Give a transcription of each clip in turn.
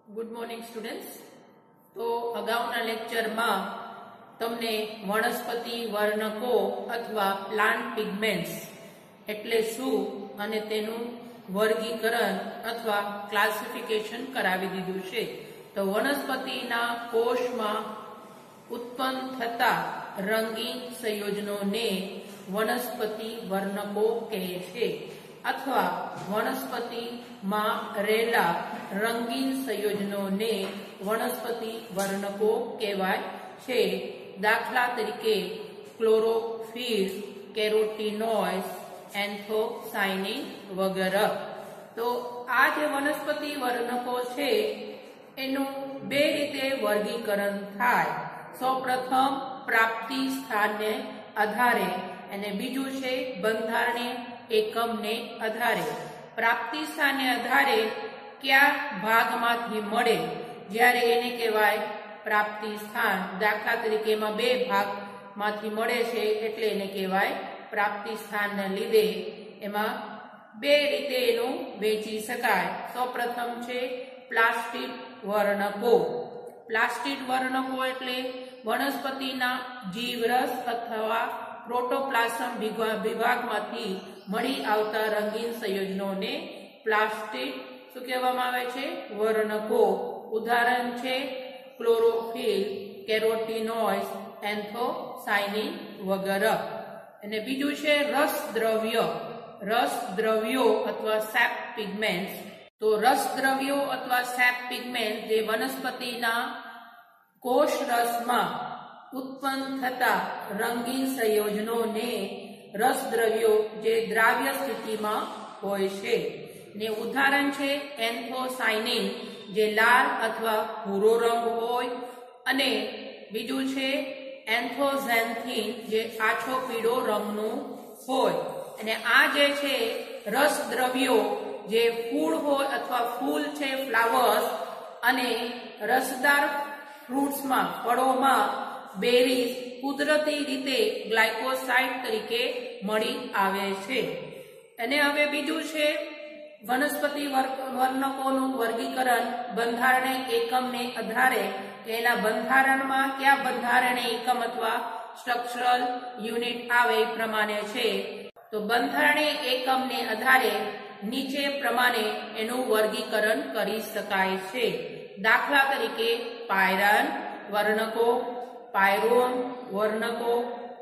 Good morning students. તો અગાઉના લેક્ચરમાં તમને વનસ્પતિ વર્ણકો અથવા પ્લાન્ટ પિગમેન્ટ્સ એટલે શું અને તેનું વર્ગીકરણ અથવા ક્લાસિફિકેશન કરાવી દીધું છે. તો વનસ્પતિના કોષમાં ઉત્પન્ન થતા રંગીન સંયોજનોને વનસ્પતિ વર્ણકો કહે છે અથવા વનસ્પતિમાં રહેલા રંગીન સંયોજનોને વનસ્પતિ વર્ણકો કહેવાય છે. દાખલા તરીકે ક્લોરોફિલ, કેરોટીનોઇડ્સ, એન્થોસાયનિન વગેરે. તો આ જે વનસ્પતિ વર્ણકો છે એનું બે રીતે વર્ગીકરણ થાય. સૌપ્રથમ પ્રાપ્તિ સ્થાનને આધારે અને બીજું છે બંધારણીય એકમને આધારે. પ્રાપ્તિ સ્થાનને આધારે કયા ભાગમાંથી મળે જ્યારે એને કહેવાય પ્રાપ્તિ સ્થાન. દાખલા તરીકે એમાં બે ભાગમાંથી મળે છે એટલે એને કહેવાય પ્રાપ્તિ સ્થાનને લીધે એમાં બે રીતે એનું વહેંચી શકાય. સૌપ્રથમ છે પ્લાસ્ટિડ વર્ણકો. પ્લાસ્ટિડ વર્ણકો એટલે વનસ્પતિના જીવરસ અથવા પ્રોટોપ્લાઝમ વિભાગમાંથી મળી આવતા રંગીન સંયોજનોને પ્લાસ્ટિડ શું કહેવામાં આવે છે? વર્ણકો. ઉદાહરણ છે ક્લોરોફિલ, કેરોટીનોઇડ્સ, એન્થોસાયનિન વગેરે. અને બીજું છે રસદ્રવ્ય. રસદ્રવ્યો અથવા સેપ પિગમેન્ટ્સ. તો રસદ્રવ્યો અથવા સેપ પિગમેન્ટ જે વનસ્પતિના કોષરસમાં ઉત્પન્ન થતા રંગીન સંયોજનોને રસદ્રવ્યો જે દ્રાવ્ય સ્થિતિમાં હોય છે. ને ઉદાહરણ છે એન્થોસાયનિન જે લાલ અથવા ભૂરો રંગ હોય અને બીજું છે એન્થોઝેન્થિન જે આછો પીળો રંગનું હોય. અને આ જે છે રસદ્રવ્યો જે ફૂડ હોય અથવા ફૂલ છે ફ્લાવર્સ અને રસદાર ફ્રૂટ્સમાં ફળોમાં બેરીઝ કુદરતી રીતે ગ્લાયકોસાઇડ તરીકે મળી આવે છે. અને હવે બીજું છે વનસ્પતિ વર્ણકોનું વર્ગીકરણ બંધારણીય એકમને આધારે કે એના બંધારણમાં કયા બંધારણીય એકમ અથવા સ્ટ્રક્ચરલ યુનિટ આવે એ પ્રમાણે છે. તો બંધારણીય એકમને આધારે નીચે પ્રમાણે એનું વર્ગીકરણ કરી શકાય છે. દાખલા તરીકે પાયરાન વર્ણકો, પાયરોન વર્ણકો,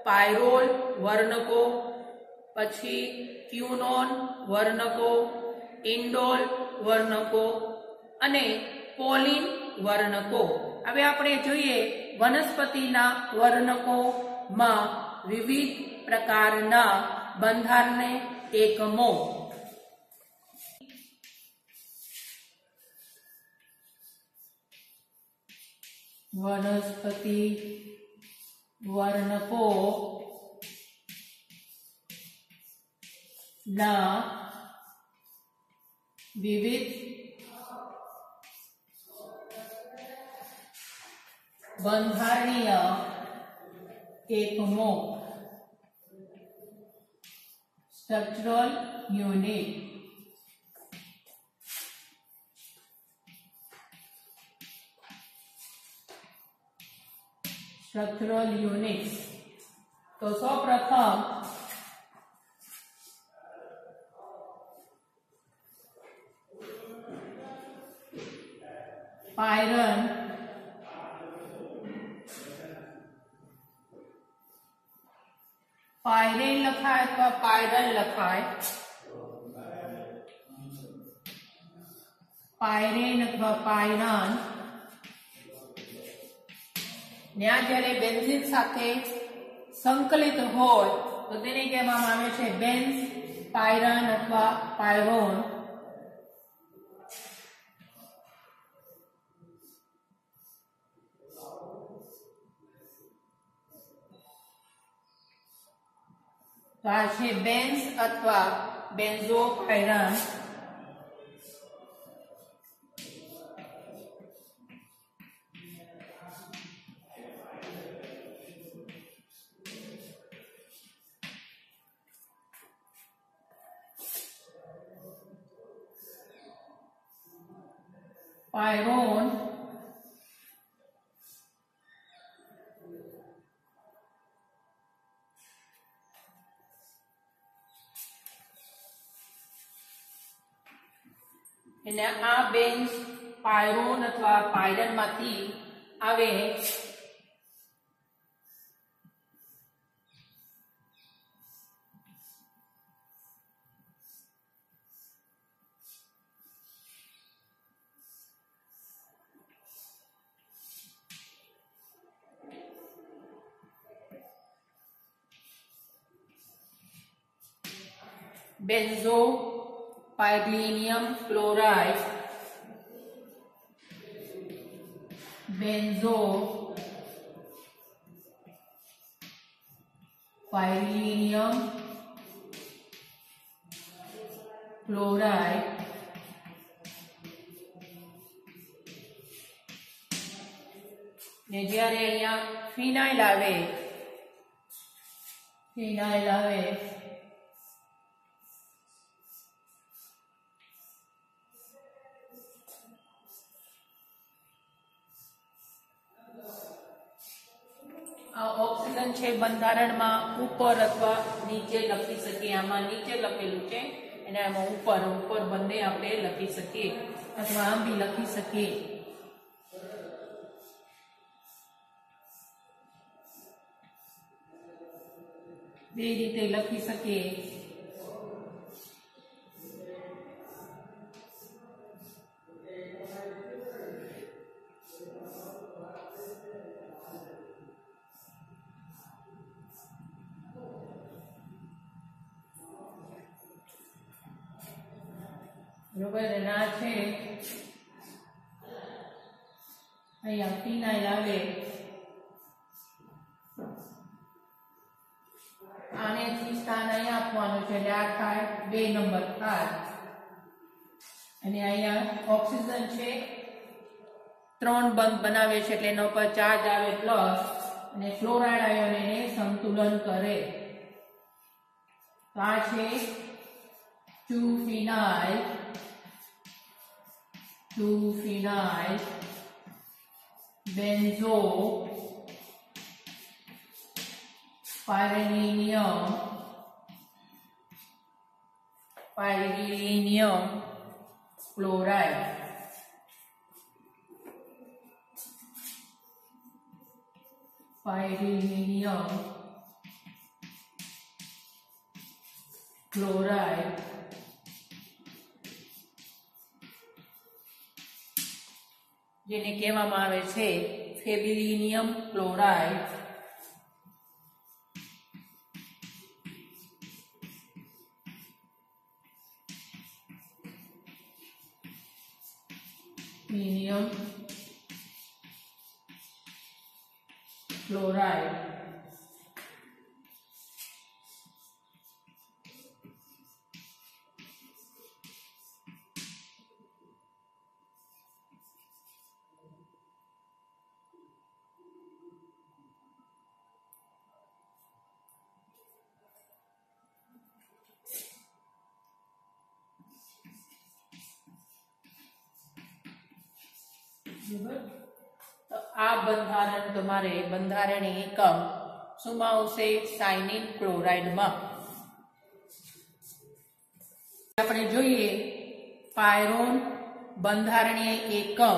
પાયરોલ વર્ણકો, પછી ક્યુનોન વર્ણકો, ઇન્ડોલ વર્ણકો અને પોલિન વર્ણકો. હવે આપણે જોઈએ વનસ્પતિના વર્ણકોમાં વિવિધ પ્રકારના બંધારણીય એકમો. વનસ્પતિ વર્ણકો ના વિવિધ બંધારણીય એકમો. Structural unit. Structural units. તો સૌપ્રથમ પાયરન. પાયરેન લખાય અથવા પાયરન લખાય. પાયરેન અથવા પાયરાન. ત્યાં જયારે બેન્ઝીન સાથે સંકલિત હોય તો તેને કહેવામાં આવે છે બેન્ઝ પાયરાન અથવા પાયરોન. તો આ છે બેન્ઝ અથવા બેન્ઝોપાયરાન. પાયરોન અને આ બેન્ઝ પાયરોન અથવા પાયરન માંથી આવે बेंजो पायरिलियम क्लोराइड बेंजो पायरिलियम क्लोराइड ने ज्यारे अहींया फिनाइल आवे ऑक्सीजन छे बंधारण में ऊपर अथवा नीचे लखी सके आमा नीचे लखेलू छे एने आमा ऊपर ऊपर बंने आपणे लखी सके अथवा आम भी लखी सके बे रीते लखी सके बराबर ना छे अहींया फिनाइल आवे आने थी स्थान अहींया आपवानुं छे એટલે આ થાય 2 નંબર થાય અને अहींया ऑक्सीजन छे 3 બંધ બનાવે છે એટલે એના ઉપર ચાર્જ આવે પ્લસ અને ક્લોરાઇડ આયન એને સંતુલન કરે તો આ છે 2-phenyl benzo pyrilinium chloride જેને કહેવામાં આવે છે ફેબ્રિલિનિયમ ક્લોરાઇડ લિનિયમ ક્લોરાઇડ तो आ बंधारण तमारे बंधारणीय एकम शुंमा आवशे साइनिन क्लोराइड में आपणे जोईए पायरोन बंधारणीय एकम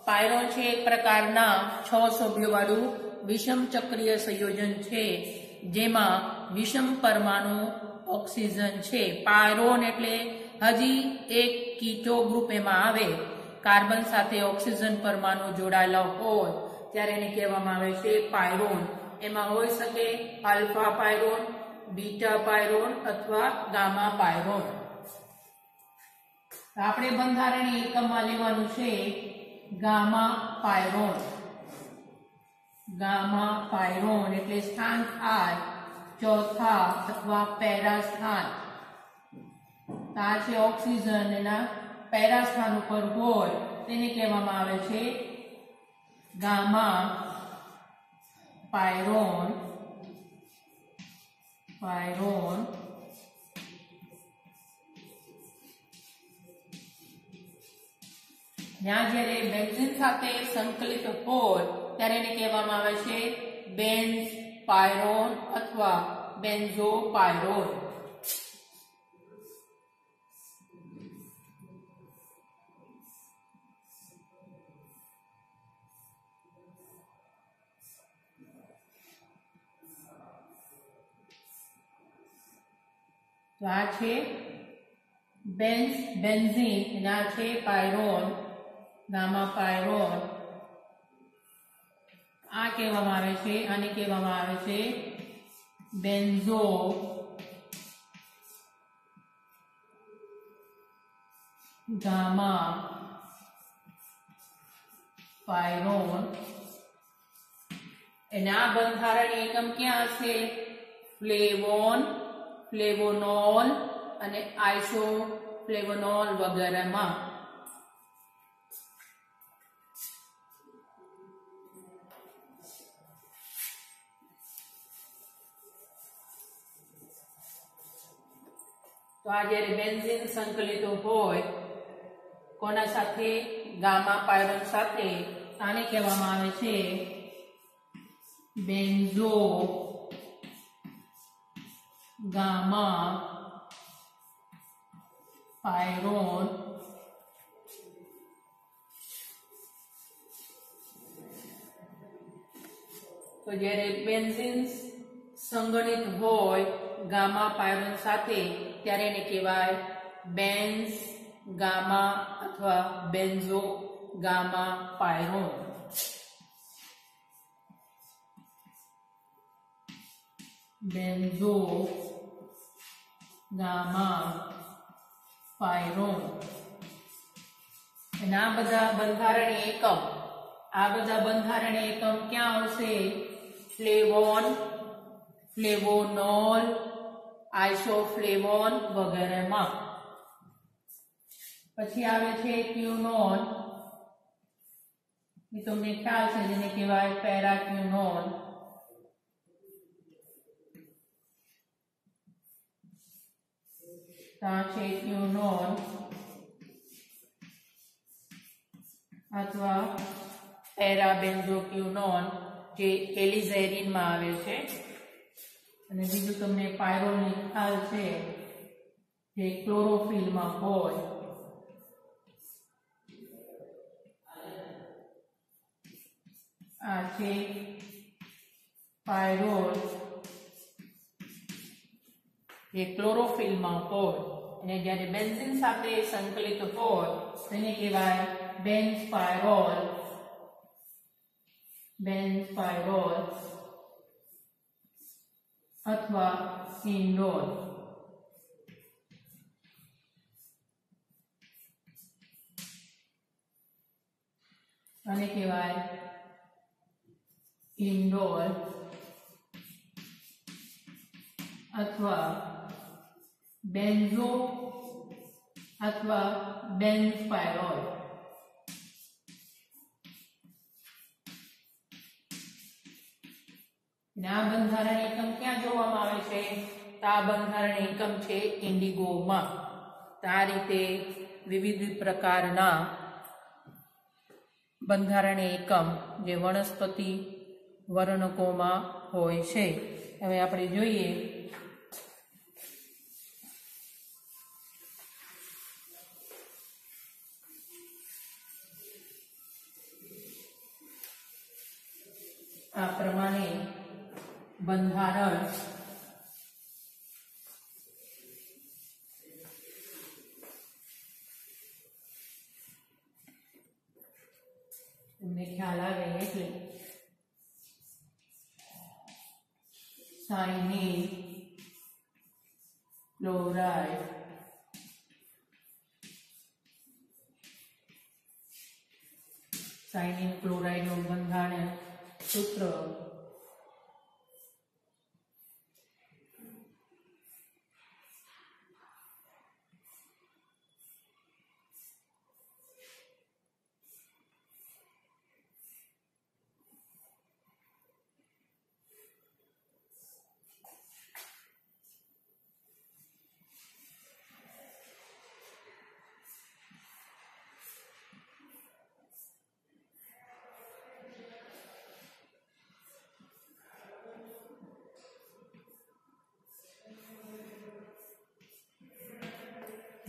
पायरोन छे एक प्रकारना 6 सभ्योवाळुं विषम चक्रीय संयोजन छे जेमां विषम परमाणु ऑक्सीजन छे पायरोन एटले हजी एक कीटो ग्रुप एमां आवे कार्बन साथे ऑक्सीजन परमाणु जोड़ायेला होय त्यारे एने कहेवामां आवे छे पायरोन एमां होई सके अल्फा पायरोन बीटा पायरोन अथवा गामा पायरोन आपणे बंधारणीय एकममां लेवानुं छे गामा पायरोन एटले स्थान आय चौथा अथवा पैरा स्थान आ छे ऑक्सीजन एना पैरा स्थान पर होय तेने कहेवामां आवे छे गामा पायरोन જ્યાં જ્યારે બેન્ઝીન સાથે સંકલિત હોય ત્યારે એને કહેવામાં આવે છે બેન્ઝ પાયરોન અથવા બેન્ઝોપાયરોન. તો આ છે બેન્ઝીન અને આ છે પાયરોન, ગામા પાયરોન. આ કહેવામાં આવે છે, આને કહેવામાં આવે છે બેન્ઝો ગામા પાયરોન. એના બંધારણીય એકમ ક્યાં છે? ફ્લેવોન, ફ્લેવોનોલ અને આઇસોફ્લેવોનોલ વગેરેમાં. તો આ જ્યારે બેન્ઝીન સંકલિત હોય કોના સાથે? ગામા પાયરોન સાથે. આને કહેવામાં આવે છે બેન્ઝો ગામા પાયરોન. તો જ્યારે બેન્ઝીન સંગઠિત હોય ગામા પાયરોન સાથે ત્યારે એને કહેવાય બેન્ઝ ગામા અથવા બેન્ઝો ગામા પાયરોન. બેન્ઝો ગામા પાયરોન. અને આ બધા બંધારણીય એકમ ક્યાં આવશે? ફ્લેવોન, ફ્લેવોનોલ, આઇસોફ્લેવોન વગેરેમાં. પછી આવે છે ક્યુનોન. એ તમને ખ્યાલ છે, જેને કહેવાય પેરાક્યુનોન. આ છે ક્યુનોન અથવા પેરાબેન્ઝોક્યુનોન, જે એલિઝેરિનમાં આવે છે. અને બીજું તમને પાયરોલની ખ્યાલ છે, જે ક્લોરોફિલમાં હોય. આ છે પાયરોલ, જે ક્લોરોફિલમાં હોય અને જ્યારે બેન્ઝીન સાથે સંકલિત હોય તેને કહેવાય બેન્ઝપાયરોલ, બેન્ઝપાયરોલ અથવા ઇન્ડોલ. આને કહેવાય ઇન્ડોલ અથવા બેન્ઝો અથવા બેન્ઝપાયરોલ. આ બંધારણ એકમ ક્યાં જોવામાં આવે છે? તો આ બંધારણ એકમ છે ઇન્ડિગોમાં. તો આ રીતે વિવિધ પ્રકારના બંધારણીય એકમ જે વનસ્પતિ વર્ણકોમાં હોય છે. હવે આપણે જોઈએ આ પ્રમાણે બંધારણ તમને ખ્યાલ આવે એટલે સાયનિન, ક્લોરાઇડ, સાયનિન ક્લોરાઇડનું બંધારણ સૂત્ર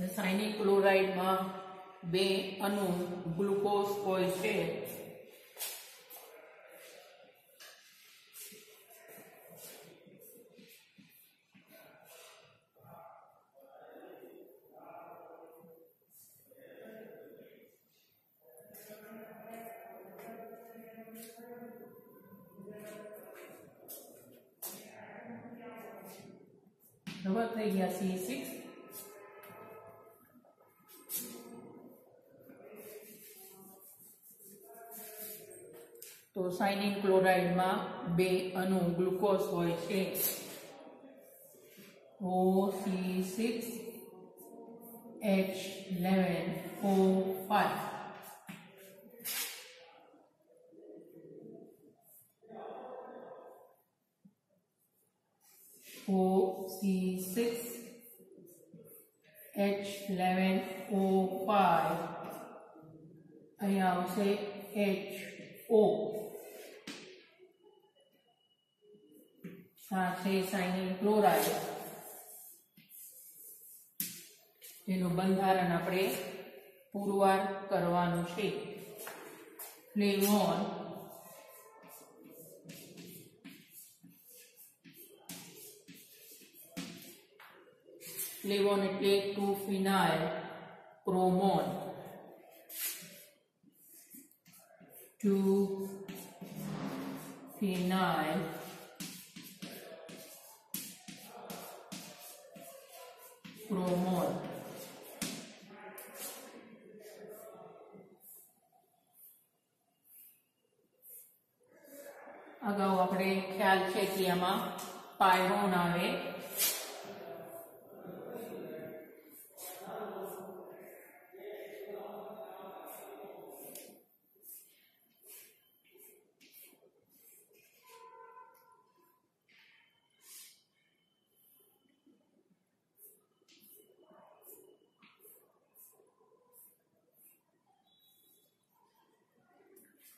સાયનિક ક્લોરાઇડમાં 2 અણુ ગ્લુકોઝ હોય છે. બરાબર થઈ ગયા C6. તો સાયનિક ક્લોરાઇડમાં 2 અણુ ગ્લુકોઝ હોય છે. OC6H11O5. OC6H11O5 અહીંયા આવશે HO. આ છે સાયનિક ક્લોરાઇડ, જેનું બંધારણ આપણે પુરવાર કરવાનું છે. ફ્લેવોન ફ્લેવોન એટલે 2-phenyl ક્રોમોન. 2-phenyl ક્રોમોન. અગાઉ આપણે ખ્યાલ છે કે આમાં પાયરોન આવે.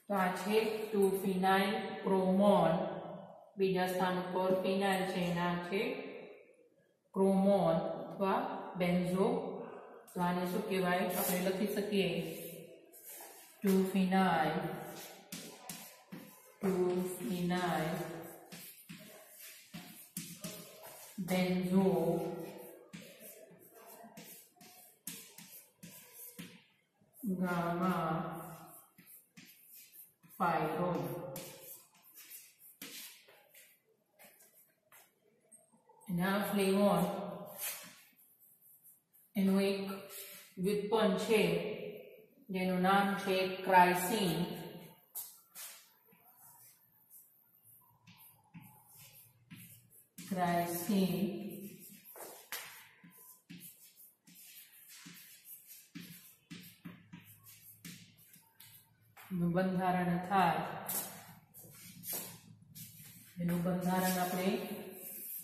તો આ છે 2-phenyl ક્રોમોન. બીજા સ્થાન પર ફિનાઇલ છે, એના છે ક્રોમોન અથવા બેન્ઝો. તો આને શું કહેવાય? આપણે લખી શકીએ 2-phenyl બેન્ઝો ગામા પાયરોન. એના ફ્લેવોન એનું એક વ્યુત્પન્ન છે જેનું નામ છે ક્રાઇસીન. બંધારણ થાય, એનું બંધારણ આપણે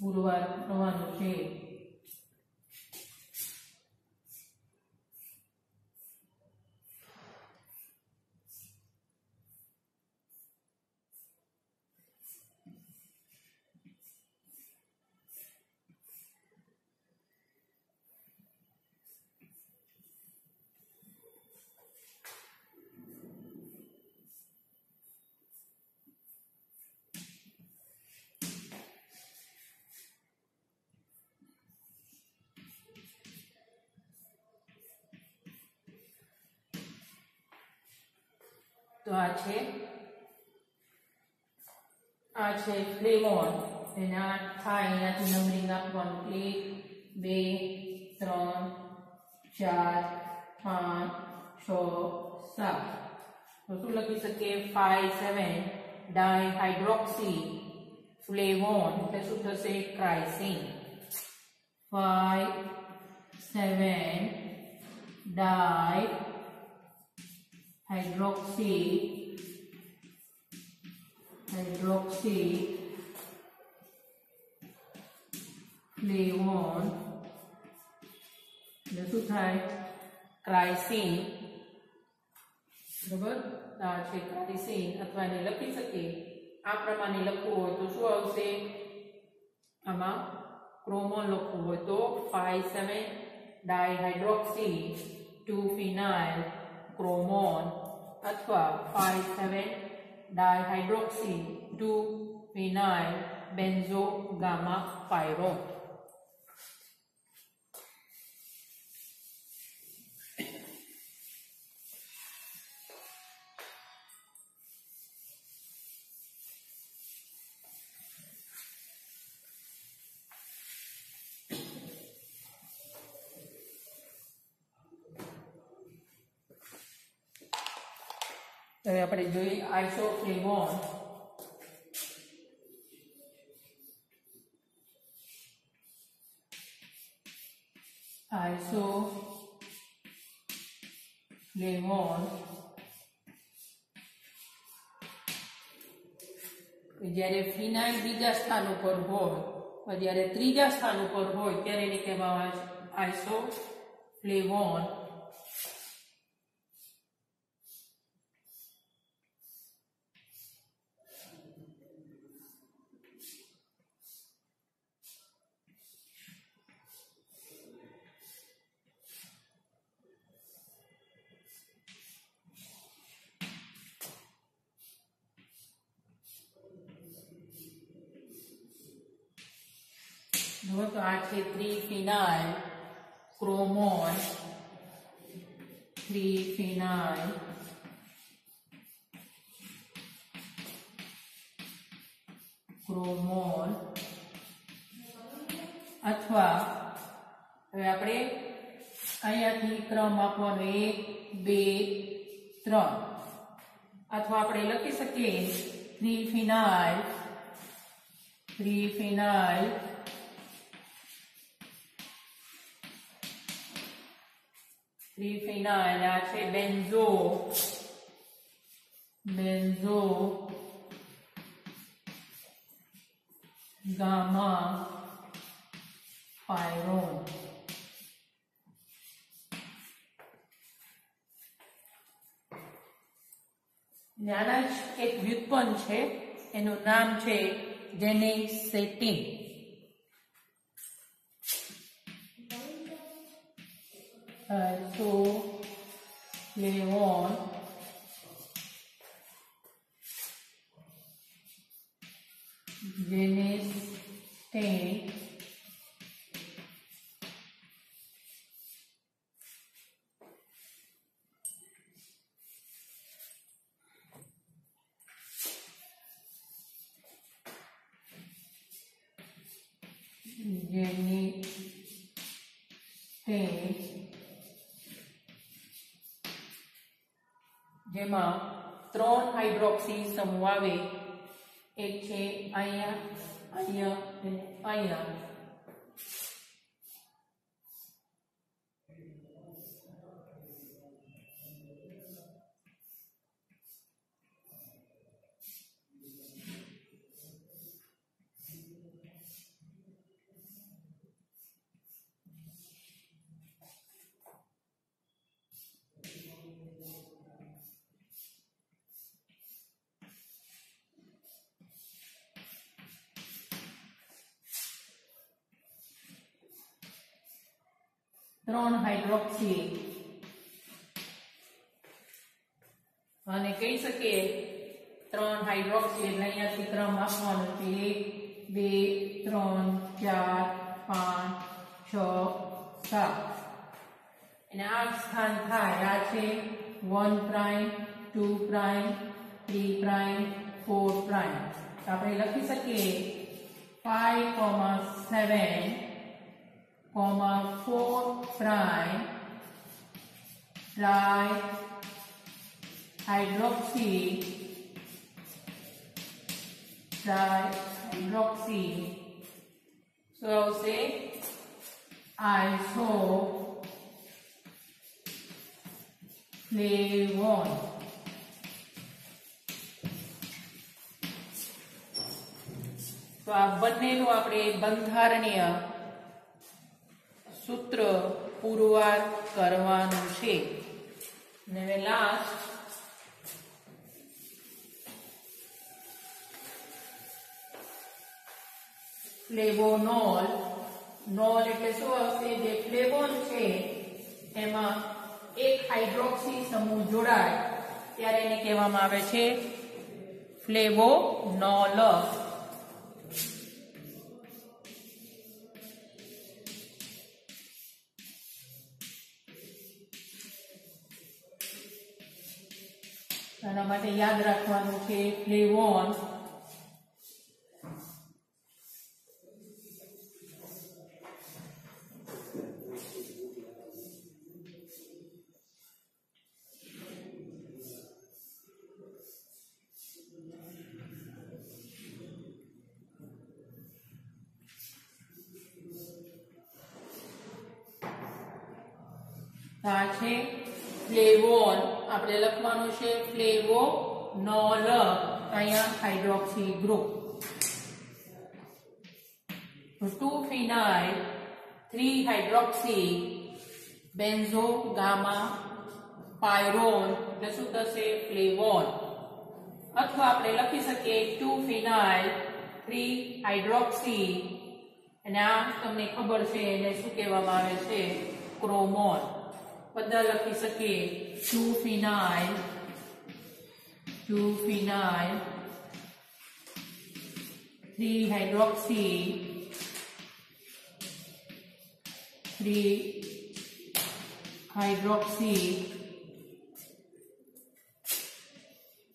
પુરવાર કરવાનું છે. તો આ છે ફ્લેવોન. એના થાય એનાથી નંબરિંગ આપવાનું 1 2 3 4 5 6 7. તો શું લખી શકીએ? 5 7 ડાયહાઇડ્રોક્સી ફ્લેવોન એટલે શું થશે? ક્રાઇસીન. 5 7 ડાયહાઇડ્રોક્સી ફ્લેવોન એટલે શું થાય? ક્રાઇસીન. બરાબર? આ છે ક્રાઇસીન. અથવા એને લખી શકીએ આ પ્રમાણે લખવું હોય તો શું આવશે? આમાં ક્રોમોન લખવું હોય તો 5 7 ડાયહાઇડ્રોક્સી 2 ફિનાઇલ ક્રોમોન અથવા 5,7 ડાયહાઇડ્રોક્સી 2 ફિનાઇલ બેન્ઝો ગામા પાયરોન. હવે આપણે જોઈએ આઇસોફ્લેવોન. આઇસોફ્લેવોન જ્યારે ફિનાઇલ બીજા સ્થાન ઉપર હોય, જ્યારે ત્રીજા સ્થાન ઉપર હોય ત્યારે એને કહેવામાં આવે છે આઇસોફ્લેવોન. તો આ છે 3 ફિનાઇલ ક્રોમોન, 3 ફિનાઇલ ક્રોમોન. અથવા હવે આપણે અહીંયાથી ક્રમ આપવાનો 1 2 3, અથવા આપણે લખી શકીએ 3 ફિનાઇલ 3 ફિનાઇલ આ છે બેન્ઝો ગામા પાયરોન. આના જ એક વ્યુત્પન્ન છે, એનું નામ છે જેનેસેટિન. આઇસોફ્લેવોન જેનેસેટિન જેમાં 3 હાઇડ્રોક્સી સમૂહ આવે. એક છે અહીંયા, અહીંયા અને અહીંયા. ત્રણ હાઇડ્રોક્સી અને કહી શકીએ 3 હાઇડ્રોક્સી એટલે અહીંયાથી ક્રમ આપવાનો છે 1 2 3 4 5 6 7 અને આ સ્થાન થાય. આ છે 1 પ્રાઇમ 2 પ્રાઇમ 3 પ્રાઇમ 4 પ્રાઇમ. આપણે લખી શકીએ 5 7 4 prime trihydroxy so say isoflavone. તો આ બંનેનું આપણે બંધારણીય સૂત્ર પુરવાર કરવાનું છે. અને હવે લાસ્ટ ફ્લેવોનોલ નોલ એટલે શું આવશે? જે ફ્લેવોન છે એમાં એક હાઇડ્રોક્સી સમૂહ જોડાય ત્યારે એને કહેવામાં આવે છે ફ્લેવોનોલ. આના માટે યાદ રાખવાનું છે ફ્લેવોન આ છે ફ્લેવોન. આપણે લખવાનું છે ફ્લેવોનોલ. અહીંયા hydroxy group. 2-phenyl 3-hydroxy benzo gamma pyrone એટલે શું થશે? ફ્લેવોન. અથવા આપણે લખી શકીએ 2-phenyl 3-hydroxy અને આ તમને ખબર છે એને શું કહેવામાં આવે છે? ક્રોમોન. બધા લખી શકીએ 2-phenyl 3-hydroxy 3-hydroxy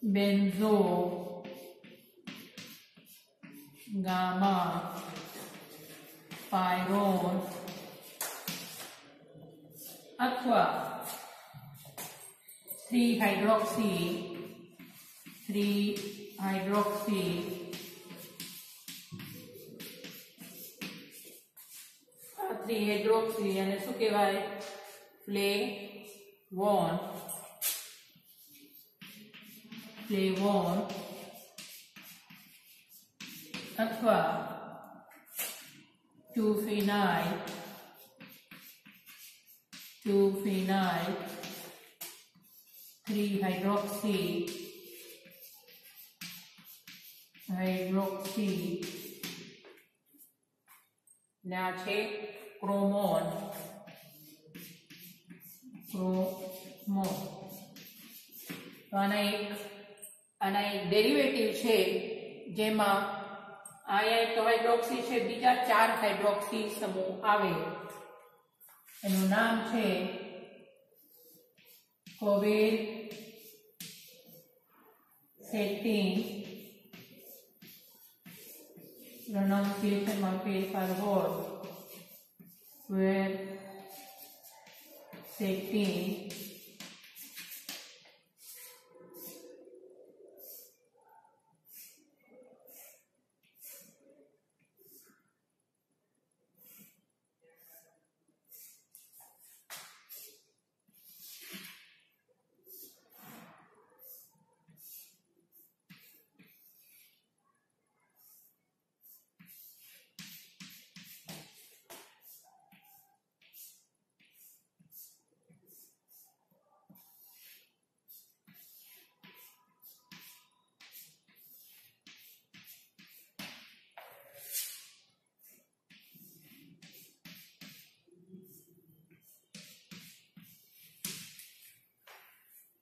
benzo gamma પાયરોન અથવા 3-hydroxy 3-hydroxy અને શું કહેવાય? ફ્લેવોન. અથવા 2-phenyl 3-hydroxy ને આ છે ક્રોમોન. તો આના એક ડેરિવેટિવ છે જેમાં આયા એક હાઇડ્રોક્સી છે, બીજા 4 હાઇડ્રોક્સી સમૂહ આવે. એનું નામ છે કોવેસેટિન. પ્રોનાઉન્સિએશનમાં ફેરફાર હોય. કોવેસેટિન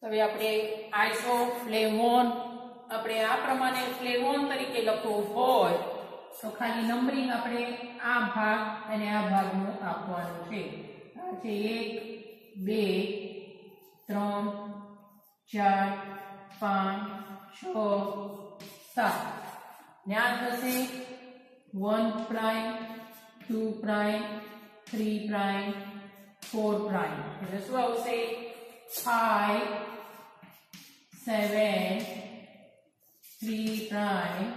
હવે આપણે આઇસોફ્લેવોન આપણે આ પ્રમાણે ફ્લેવોન તરીકે લખવું હોય તો ખાલી નંબરિંગ આપણે આ ભાગ અને આ ભાગનું આપવાનું છે. આ છે 1 2 3 4 5 6 7 ને આ થશે 1 પ્રાઇમ 2 પ્રાઇમ 3 પ્રાઇમ 4 પ્રાઇમ એટલે શું આવશે 5 7 3 prime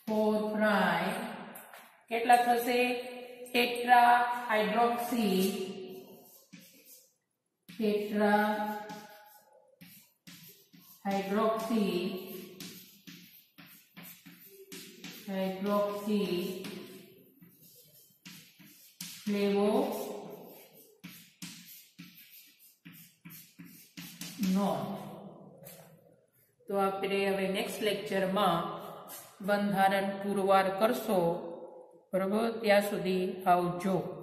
4 prime કેટલા થશે ટેટ્રા હાઇડ્રોક્સી ફ્લેવોનોલ. તો આપણે હવે નેક્સ્ટ લેક્ચરમાં બંધારણ પુરવાર કરશો બરોબર, ત્યાં સુધી આવજો.